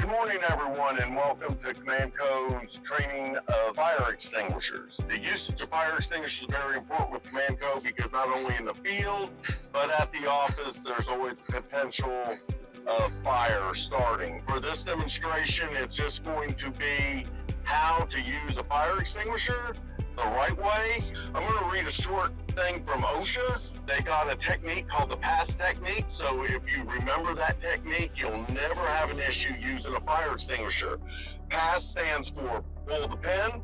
morning, everyone, and welcome to COMANCO's training of fire extinguishers. The usage of fire extinguishers is very important with COMANCO because not only in the field, but at the office, there's always potential of fire starting. For this demonstration, it's just going to be how to use a fire extinguisher the right way. I'm going to read a short thing from OSHA. They got a technique called the PASS technique. So if you remember that technique, you'll never have an issue using a fire extinguisher. PASS stands for pull the pin,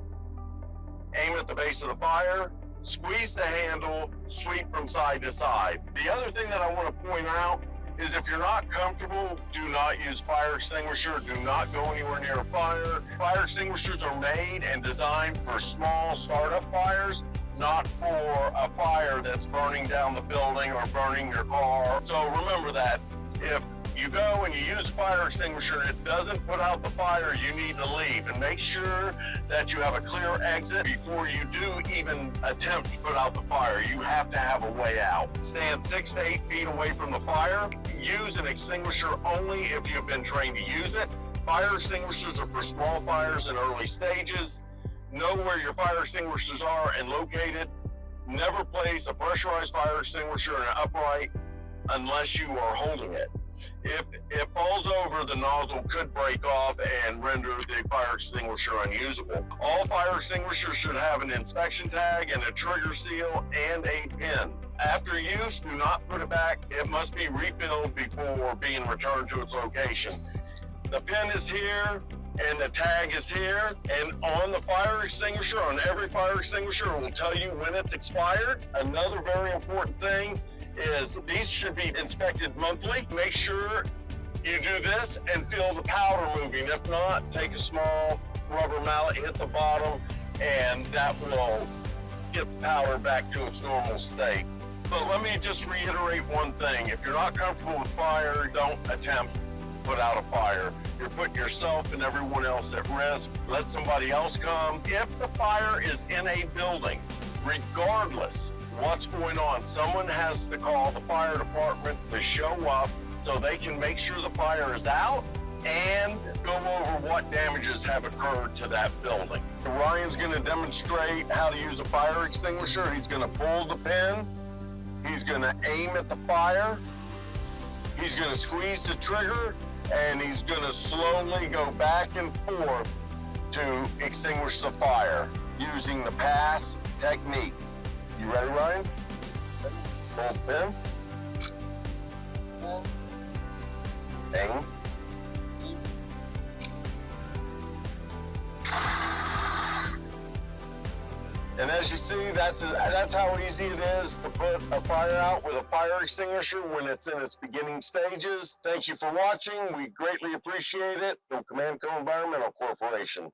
aim at the base of the fire, squeeze the handle, sweep from side to side. The other thing that I want to point out is if you're not comfortable, do not use fire extinguisher. Do not go anywhere near a fire. Fire extinguishers are made and designed for small startup fires, not for a fire that's burning down the building or burning your car. So remember that. If you go and you use a fire extinguisher and it doesn't put out the fire, you need to leave and make sure that you have a clear exit before you do even attempt to put out the fire. You have to have a way out. Stand 6 to 8 feet away from the fire. Use an extinguisher only if you've been trained to use it. Fire extinguishers are for small fires in early stages. Know where your fire extinguishers are and located. Never place a pressurized fire extinguisher in an upright unless you are holding it. If it falls over, the nozzle could break off and render the fire extinguisher unusable. All fire extinguishers should have an inspection tag and a trigger seal and a pin. After use, do not put it back. It must be refilled before being returned to its location. The pin is here and the tag is here, and on the fire extinguisher, on every fire extinguisher, it will tell you when it's expired. Another very important thing is these should be inspected monthly. Make sure you do this and feel the powder moving. If not, take a small rubber mallet, hit the bottom, and that will get the powder back to its normal state. But let me just reiterate one thing. If you're not comfortable with fire, don't attempt to put out a fire. You're putting yourself and everyone else at risk. Let somebody else come. If the fire is in a building, regardless what's going on, someone has to call the fire department to show up so they can make sure the fire is out and go over what damages have occurred to that building. Ryan's going to demonstrate how to use a fire extinguisher. He's going to pull the pin. He's going to aim at the fire. He's going to squeeze the trigger, and he's going to slowly go back and forth to extinguish the fire using the PASS technique. You ready, Ryan? Pull the pin. Aim. And as you see, that's how easy it is to put a fire out with a fire extinguisher when it's in its beginning stages. Thank you for watching. We greatly appreciate it. From COMANCO Environmental Corporation.